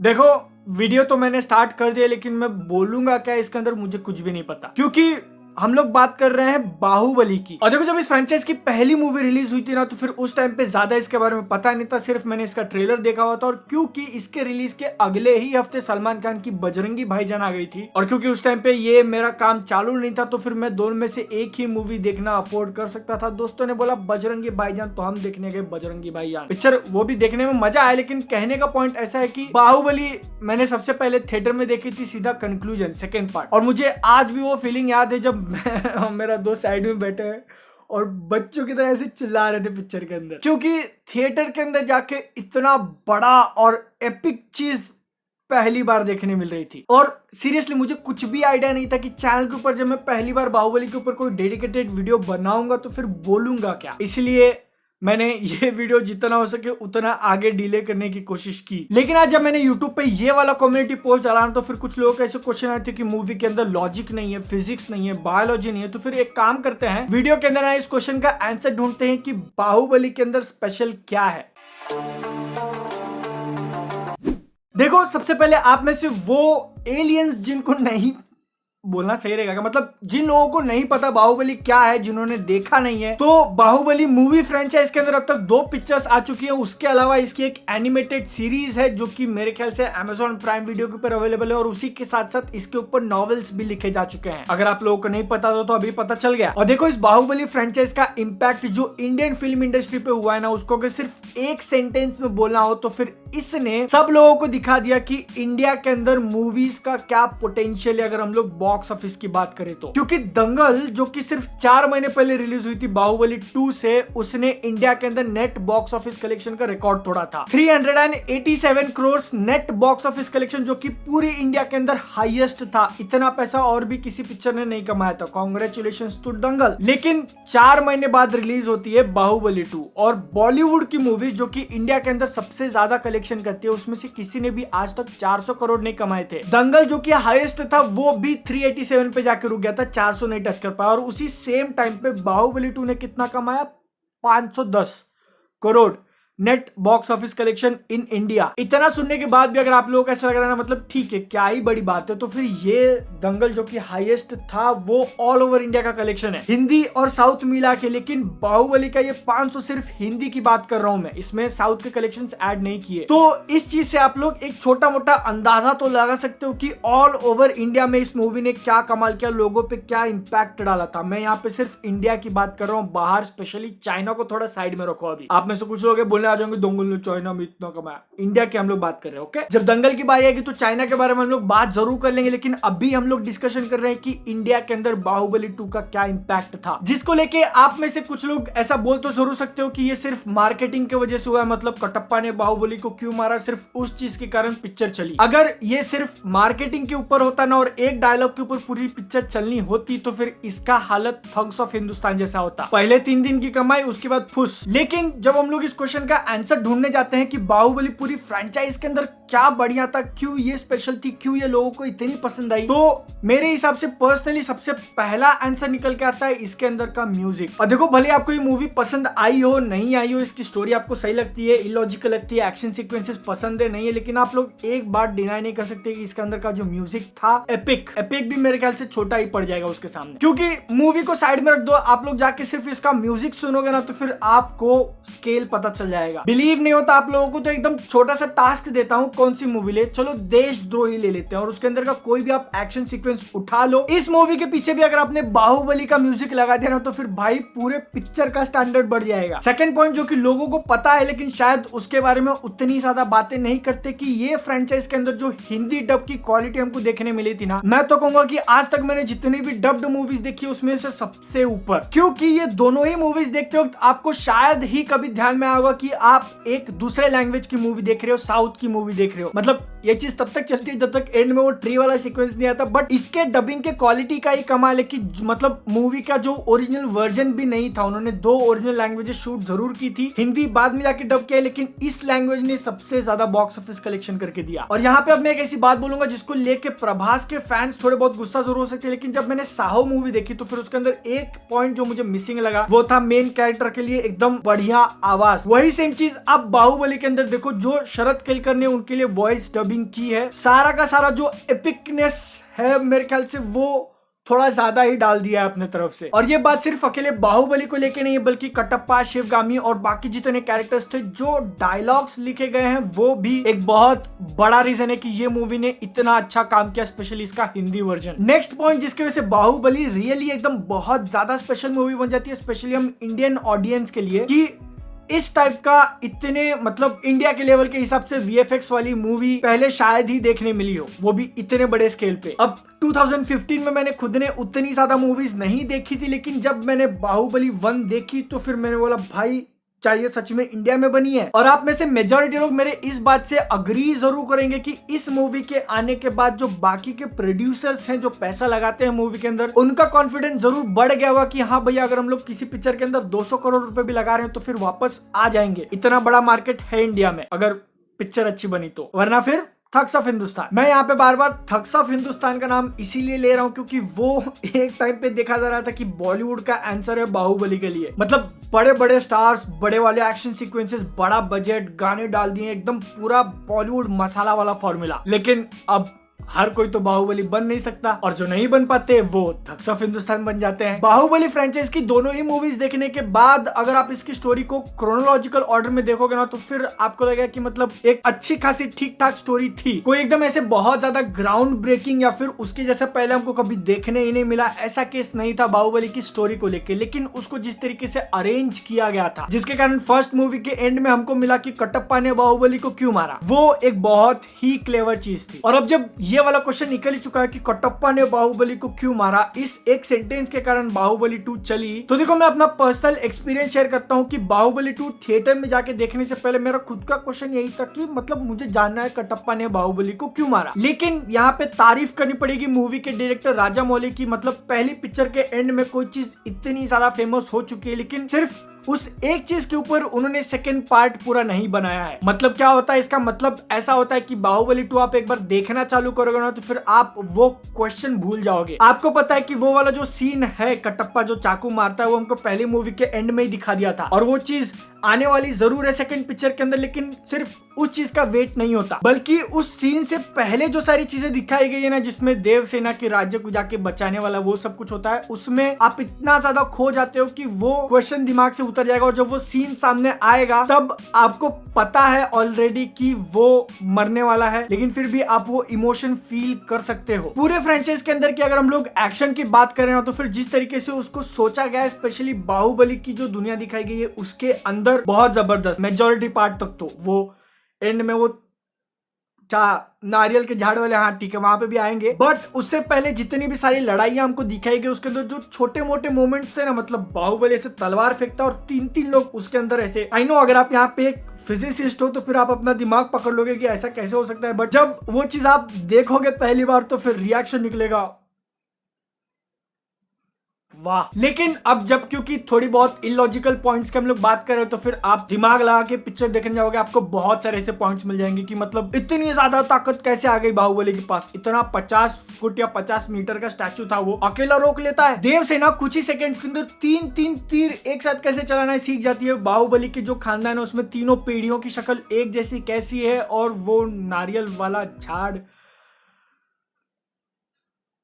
देखो, वीडियो तो मैंने स्टार्ट कर दिया, लेकिन मैं बोलूंगा क्या इसके अंदर मुझे कुछ भी नहीं पता, क्योंकि हम लोग बात कर रहे हैं बाहुबली की। और देखो, जब इस फ्रेंचाइज की पहली मूवी रिलीज हुई थी ना, तो फिर उस टाइम पे ज्यादा इसके बारे में पता नहीं था, सिर्फ मैंने इसका ट्रेलर देखा हुआ था। और क्योंकि इसके रिलीज के अगले ही हफ्ते सलमान खान की बजरंगी भाईजान आ गई थी, और क्योंकि उस टाइम पे ये मेरा काम चालू नहीं था, तो फिर मैं दोनों में से एक ही मूवी देखना अफोर्ड कर सकता था। दोस्तों ने बोला बजरंगी भाईजान, तो हम देखने गए बजरंगी भाईजान पिक्चर। वो भी देखने में मजा आया, लेकिन कहने का पॉइंट ऐसा है कि बाहुबली मैंने सबसे पहले थिएटर में देखी थी, सीधा कंक्लूजन सेकेंड पार्ट। और मुझे आज भी वो फीलिंग याद है जब मेरा दोस्त साइड में बैठे है और बच्चों की तरह ऐसे चिल्ला रहे थे पिक्चर के अंदर, क्योंकि थिएटर के अंदर जाके इतना बड़ा और एपिक चीज पहली बार देखने मिल रही थी। और सीरियसली मुझे कुछ भी आइडिया नहीं था कि चैनल के ऊपर जब मैं पहली बार बाहुबली के ऊपर कोई डेडिकेटेड वीडियो बनाऊंगा तो फिर बोलूंगा क्या। इसलिए मैंने ये वीडियो जितना हो सके उतना आगे डिले करने की कोशिश की। लेकिन आज जब मैंने YouTube पे ये वाला कम्युनिटी पोस्ट डाला तो फिर कुछ लोगों के ऐसे क्वेश्चन आए थे कि मूवी के अंदर लॉजिक नहीं है, फिजिक्स नहीं है, बायोलॉजी नहीं है। तो फिर एक काम करते हैं, वीडियो के अंदर आए इस क्वेश्चन का आंसर ढूंढते हैं कि बाहुबली के अंदर स्पेशल क्या है। देखो, सबसे पहले आप में से वो एलियंस जिनको नहीं बोलना सही रहेगा, मतलब जिन लोगों को नहीं पता बाहुबली क्या है, जिन्होंने देखा नहीं है, तो बाहुबली मूवी फ्रेंचाइज के अंदर अब तक 2 पिक्चर्स आ चुकी है। उसके अलावा इसकी एक एनिमेटेड सीरीज है जो कि मेरे ख्याल से Amazon प्राइम वीडियो के ऊपर अवेलेबल है, और उसी के साथ साथ इसके ऊपर नॉवेल्स भी लिखे जा चुके हैं। अगर आप लोगों को नहीं पता तो अभी पता चल गया। और देखो, इस बाहुबली फ्रेंचाइज का इंपैक्ट जो इंडियन फिल्म इंडस्ट्री पे हुआ है ना, उसको अगर सिर्फ एक सेंटेंस में बोलना हो तो फिर इसने सब लोगों को दिखा दिया कि इंडिया के अंदर मूवीज का क्या पोटेंशियल है, अगर हम लोग बॉक्स ऑफिस की बात करें तो। क्योंकि दंगल जो कि सिर्फ 4 महीने पहले रिलीज हुई थी बाहुबली 2 से, उसने इंडिया के अंदर नेट बॉक्स ऑफिस कलेक्शन का रिकॉर्ड तोड़ा था। 387 crore net box office collection, जो कि पूरी इंडिया के अंदर हाईएस्ट था। इतना पैसा और भी किसी पिक्चर ने नहीं कमाया था। कांग्रेचुलेशंस टू दंगल। लेकिन 4 महीने बाद रिलीज होती है बाहुबली 2, और बॉलीवुड की मूवी जो कि इंडिया के अंदर सबसे ज्यादा कलेक्शन करती है, उसमें से किसी ने भी आज तक 400 करोड़ नहीं कमाए थे। दंगल जो कि हाईएस्ट था वो भी 387 पे जाकर रुक गया था, 400 नहीं टच कर पाया। और उसी सेम टाइम पे बाहुबली 2 ने कितना कमाया, 510 crore net box office collection in India. इतना सुनने के बाद भी अगर आप लोगों को ऐसा लग रहा है ना, मतलब ठीक है क्या ही बड़ी बात है, तो फिर ये दंगल जो कि हाईएस्ट था वो ऑल ओवर इंडिया का कलेक्शन है, हिंदी और साउथ मिला के। लेकिन बाहुबली का ये 500 सिर्फ हिंदी की बात कर रहा हूं मैं, इसमें साउथ के कलेक्शंस ऐड नहीं किए। तो इस चीज से आप लोग एक छोटा मोटा अंदाजा तो लगा सकते हो कि ऑल ओवर इंडिया में इस मूवी ने क्या कमाल किया, लोगों पे क्या इंपैक्ट डाला था। मैं यहाँ पे सिर्फ इंडिया की बात कर रहा हूँ, बाहर स्पेशली चाइना को थोड़ा साइड में रखो। अभी आप में से कुछ लोग बोलने आ जाएंगे दंगल ने चाइना में इतना कमाया, इंडिया की हम लोग बात कर रहे हैं। ओके, जब दंगल की बारी आएगी तो चाइना के बारे में हम लोग बात जरूर कर लेंगे, लेकिन अभी हम लोग डिस्कशन कर रहे हैं कि इंडिया के अंदर बाहुबली 2 का क्या इंपैक्ट था, जिसको लेके आप में से कुछ लोग ऐसा बोल तो जरूर सकते हो कि ये सिर्फ मार्केटिंग की वजह से हुआ है, मतलब कटप्पा ने बाहुबली को क्यों मारा, सिर्फ उस चीज के कारण पिक्चर चली। अगर ये सिर्फ मार्केटिंग के ऊपर होता ना और एक डायलॉग के ऊपर पूरी पिक्चर चलनी होती, तो फिर इसका हालत थग्स ऑफ हिंदुस्तान जैसा होता, पहले 3 दिन की कमाई उसके बाद फुस। लेकिन जब हम लोग इस क्वेश्चन का आंसर ढूंढने जाते हैं कि बाहुबली पूरी फ्रेंचाइज के अंदर क्या बढ़िया था, क्यों ये स्पेशल थी, क्यों ये लोगों को इतनी पसंद आई, तो मेरे हिसाब से पर्सनली सबसे पहला आंसर निकल के आता है इसके अंदर का म्यूजिक। और देखो, भले आपको ये मूवी पसंद आई हो नहीं आई हो, इसकी स्टोरी आपको सही लगती है, इलॉजिकल लगती है, एक्शन सीक्वेंसेस पसंद है नहीं है, लेकिन आप लोग एक बात डिनाई नहीं कर सकते कि इसके अंदर का जो म्यूजिक था एपिक भी मेरे ख्याल से छोटा ही पड़ जाएगा उसके सामने। क्योंकि मूवी को साइड में रख दो, आप लोग जाके सिर्फ इसका म्यूजिक सुनोगे ना तो फिर आपको स्केल पता चल जाएगा। बिलीव नहीं होता आप लोगों को तो एकदम छोटा सा टास्क देता हूं, कौन सी मूवी ले, चलो देशद्रोही ले लेते हैं, और उसके अंदर का कोई भी आप एक्शन सीक्वेंस उठा लो, इस मूवी के पीछे भी अगर आपने बाहुबली का म्यूजिक लगा दिया ना तो फिर भाई पूरे पिक्चर का स्टैंडर्ड बढ़ जाएगा। सेकंड पॉइंट जो कि लोगों को पता है लेकिन शायद उसके बारे में उतनी ज्यादा बातें नहीं करते, कि ये फ्रेंचाइज के अंदर जो हिंदी डब की क्वालिटी हमको देखने मिली थी ना, मैं तो कहूंगा कि आज तक मैंने जितनी भी डब्ड मूवीज देखी उसमें से सबसे ऊपर। क्योंकि ये दोनों ही मूवीज देखते वक्त आपको शायद ही कभी ध्यान में आएगा कि आप एक दूसरे लैंग्वेज की मूवी देख रहे हो, साउथ की मूवी देख रहे हो। मतलब ये चीज तब तक चलती है जब तक एंड में वो ट्री वाला सीक्वेंस नहीं आता। बट इसके डबिंग के क्वालिटी का ही कमाल है कि मतलब मूवी का जो ओरिजिनल वर्जन भी नहीं था, उन्होंने 2 ओरिजिनल लैंग्वेजेस शूट जरूर की थी, हिंदी बाद में जाके डब किया, लेकिन इस लैंग्वेज ने सबसे ज्यादा बॉक्स ऑफिस कलेक्शन करके दिया। और यहाँ पे अब मैं एक ऐसी बात बोलूंगा जिसको लेके प्रभास के फैंस थोड़े बहुत गुस्सा जरूर हो सकते हैं, लेकिन जब मैंने साहो मूवी देखी तो फिर उसके अंदर एक पॉइंट जो मुझे मिसिंग लगा वो था मेन कैरेक्टर के लिए एकदम बढ़िया आवाज। वही से सेम चीज आप बाहुबली के अंदर देखो, जो शरद केलकर ने उनके लिए वॉइस डबिंग की है, सारा का सारा जो एपिकनेस है मेरे ख्याल से वो थोड़ा ज्यादा ही डाल दिया है अपने तरफ से। और ये बात सिर्फ अकेले बाहुबली को लेके नहीं है, बल्कि कटप्पा, शिवगामी और बाकी जितने कैरेक्टर्स थे, जो डायलॉग्स लिखे गए हैं, वो भी एक बहुत बड़ा रीजन है कि ये मूवी ने इतना अच्छा काम किया, स्पेशली इसका हिंदी वर्जन। नेक्स्ट पॉइंट जिसकी वजह से बाहुबली रियली एकदम बहुत ज्यादा स्पेशल मूवी बन जाती है, स्पेशली हम इंडियन ऑडियंस के लिए, कि इस टाइप का इतने मतलब इंडिया के लेवल के हिसाब से वीएफएक्स वाली मूवी पहले शायद ही देखने मिली हो, वो भी इतने बड़े स्केल पे। अब 2015 में मैंने खुद ने उतनी ज्यादा मूवीज नहीं देखी थी, लेकिन जब मैंने बाहुबली 1 देखी तो फिर मैंने बोला भाई चाहिए सच में इंडिया में बनी है। और आप में से मेजॉरिटी लोग मेरे इस बात से अग्री जरूर करेंगे कि इस मूवी के आने के बाद जो बाकी के प्रोड्यूसर्स हैं, जो पैसा लगाते हैं मूवी के अंदर, उनका कॉन्फिडेंस जरूर बढ़ गया होगा कि हाँ भैया, अगर हम लोग किसी पिक्चर के अंदर 200 करोड़ रुपए भी लगा रहे हैं तो फिर वापस आ जाएंगे। इतना बड़ा मार्केट है इंडिया में अगर पिक्चर अच्छी बनी तो, वरना फिर थग्स ऑफ हिंदुस्तान। मैं यहाँ पे बार बार थग्स ऑफ हिंदुस्तान का नाम इसीलिए ले रहा हूँ क्योंकि वो एक टाइम पे देखा जा रहा था कि बॉलीवुड का आंसर है बाहुबली के लिए। मतलब बड़े बड़े स्टार्स, बड़े वाले एक्शन सीक्वेंसेस, बड़ा बजट, गाने डाल दिए, एकदम पूरा बॉलीवुड मसाला वाला फॉर्मूला। लेकिन अब हर कोई तो बाहुबली बन नहीं सकता, और जो नहीं बन पाते वो थग्स ऑफ हिंदुस्तान बन जाते हैं। बाहुबली फ्रेंचाइज की दोनों ही मूवीज देखने के बाद अगर आप इसकी स्टोरी को क्रोनोलॉजिकल ऑर्डर में देखोगे ना, तो फिर आपको लगेगा कि मतलब एक अच्छी खासी ठीक ठाक स्टोरी थी। कोई एकदम ऐसे बहुत ज्यादा ग्राउंड ब्रेकिंग या फिर उसके जैसे पहले हमको कभी देखने ही नहीं मिला, ऐसा केस नहीं था बाहुबली की स्टोरी को लेके। लेकिन उसको जिस तरीके से अरेंज किया गया था, जिसके कारण फर्स्ट मूवी के एंड में हमको मिला कि कटप्पा ने बाहुबली को क्यों मारा, वो एक बहुत ही क्लेवर चीज थी। और अब जब ये वाला क्वेश्चन निकल ही चुका है कि कटप्पा ने बाहुबली को क्यों मारा, इस एक सेंटेंस के कारण बाहुबली 2 चली, तो देखो मैं अपना पर्सनल एक्सपीरियंस शेयर करता हूं कि बाहुबली 2 थिएटर में जाके देखने से पहले मेरा खुद का क्वेश्चन यही था कि मतलब मुझे जानना है कटप्पा ने बाहुबली को क्यों मारा। लेकिन यहाँ पे तारीफ करनी पड़ेगी मूवी के डायरेक्टर राजा मौली की। मतलब पहली पिक्चर के एंड में कोई चीज इतनी ज्यादा फेमस हो चुकी है, लेकिन सिर्फ उस एक चीज के ऊपर उन्होंने सेकंड पार्ट पूरा नहीं बनाया है। मतलब क्या होता है इसका मतलब ऐसा होता है कि बाहुबली 2 आप एक बार देखना चालू करोगे ना, तो फिर आप वो क्वेश्चन भूल जाओगे। आपको पता है कि वो वाला जो सीन है कटप्पा जो चाकू मारता है, वो हमको पहली मूवी के एंड में ही दिखा दिया था, और वो चीज आने वाली जरूर है सेकंड पिक्चर के अंदर, लेकिन सिर्फ उस चीज का वेट नहीं होता, बल्कि उस सीन से पहले जो सारी चीजें दिखाई गई है ना, जिसमें देवसेना के राज्य को जाके बचाने वाला वो सब कुछ होता है, उसमें आप इतना ज्यादा खो जाते हो कि वो क्वेश्चन दिमाग से उतर जाएगा। और जब वो सीन सामने आएगा तब आपको पता है ऑलरेडी कि वो मरने वाला है, लेकिन फिर भी आप वो इमोशन फील कर सकते हो। पूरे फ्रेंचाइज के अंदर की अगर हम लोग एक्शन की बात करें ना, तो फिर जिस तरीके से उसको सोचा गया है, स्पेशली बाहुबली की जो दुनिया दिखाई गई है उसके अंदर बहुत जबरदस्त, मेजॉरिटी पार्ट तक तो वो एंड में वो क्या नारियल के झाड़ वाले, हाँ ठीक है वहां पे भी आएंगे, बट उससे पहले जितनी भी सारी लड़ाइयां हमको दिखाई गई उसके अंदर जो छोटे मोटे मोमेंट्स थे ना, मतलब बाहुबली ऐसे तलवार फेंकता और 3-3 लोग उसके अंदर ऐसे, आई नो अगर आप यहाँ पे एक फिजिसिस्ट हो तो फिर आप अपना दिमाग पकड़ लोगे कि ऐसा कैसे हो सकता है, बट जब वो चीज आप देखोगे पहली बार तो फिर रिएक्शन निकलेगा वाह। लेकिन अब जब क्योंकि थोड़ी बहुत इलॉजिकल पॉइंट्स की हम लोग बात कर रहे हैं, तो फिर आप दिमाग लगा के पिक्चर देखने जाओगे, आपको बहुत सारे ऐसे पॉइंट्स मिल जाएंगे कि मतलब इतनी ज्यादा ताकत कैसे आ गई बाहुबली के पास। इतना 50 फुट या 50 मीटर का स्टैचू था, वो अकेला रोक लेता है। देवसेना कुछ ही सेकंड्स के अंदर 3-3 तीर एक साथ कैसे चलाना सीख जाती है। बाहुबली के जो खानदान है उसमें तीनों पीढ़ियों की शक्ल एक जैसी कैसी है, और वो नारियल वाला झाड़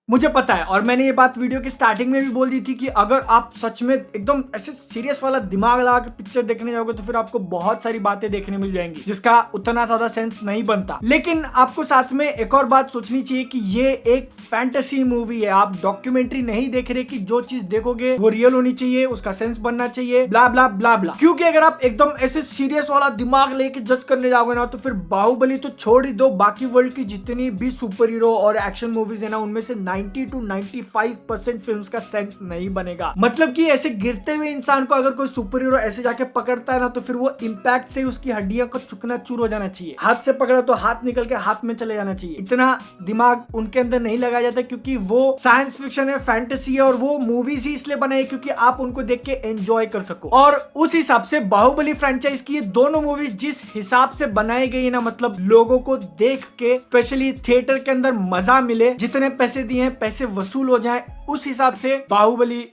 मुझे पता है, और मैंने ये बात वीडियो की स्टार्टिंग में भी बोल दी थी कि अगर आप सच में एकदम ऐसे सीरियस वाला दिमाग लगा के पिक्चर देखने जाओगे तो फिर आपको बहुत सारी बातें देखने मिल जाएंगी जिसका उतना ज्यादा सेंस नहीं बनता। लेकिन आपको साथ में एक और बात सोचनी चाहिए कि ये एक फैंटेसी मूवी है, आप डॉक्यूमेंट्री नहीं देख रहे कि जो चीज देखोगे वो रियल होनी चाहिए, उसका सेंस बनना चाहिए, ब्ला ब्ला ब्ला ब्ला। क्योंकि अगर आप एकदम ऐसे सीरियस वाला दिमाग लेके जज करने जाओगे ना, तो फिर बाहुबली तो छोड़ ही दो, बाकी वर्ल्ड की जितनी भी सुपर हीरो और एक्शन मूवीज है ना, उनमें से 90 to 95% फिल्म्स का सेंस नहीं बनेगा। मतलब कि ऐसे गिरते हुए इंसान को अगर कोई सुपर हीरो ऐसे जाके पकड़ता है ना, तो फिर वो इंपैक्ट से उसकी हड्डियों को चुकना चूर हो जाना चाहिए। हाथ से पकड़ा तो हाथ निकल के हाथ में चले जाना चाहिए। इतना दिमाग उनके अंदर नहीं लगाया जाता, क्योंकि वो साइंस फिक्शन है, फैंटेसी है, और वो मूवीज ही इसलिए बनाई क्योंकि आप उनको देख के एंजॉय कर सको। और उस हिसाब से बाहुबली फ्रेंचाइज की ये दोनों मूवीज जिस हिसाब से बनाई गई है ना, मतलब लोगों को देख के स्पेशली थिएटर के अंदर मजा मिले, जितने पैसे दिए हैं पैसे वसूल हो जाए, उस हिसाब से बाहुबली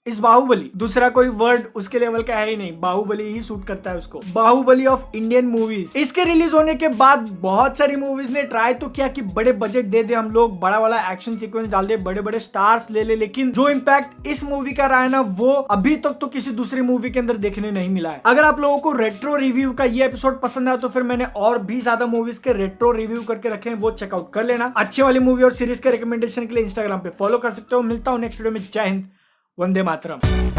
इस बाहुबली। दूसरा कोई वर्ड उसके लेवल का है ही नहीं, बाहुबली ही शूट करता है उसको। Baahubali of Indian movies. इसके रिलीज होने के बाद बहुत सारी मूवीज ने ट्राई तो किया कि बड़े बजट दे दे हम लोग, बड़ा वाला एक्शन सीक्वेंस डाल दे, बड़े बड़े स्टार्स ले ले, लेकिन जो इम्पैक्ट इस मूवी का रहा है ना, वो अभी तक तो किसी दूसरी मूवी के अंदर देखने नहीं मिला है। अगर आप लोगों को रेट्रो रिव्यू का ये एपिसोड पसंद आया तो फिर मैंने और भी ज्यादा मूवीज के रेट्रो रिव्यू करके रखे हैं, वो चेकआउट कर लेना। अच्छी वाली मूवी और सीरीज के रिकमेंडेशन के लिए इंस्टाग्राम पे फॉलो कर सकते हो। मिलता हूं नेक्स्ट वीडियो में। जय हिंद, वंदे मातरम।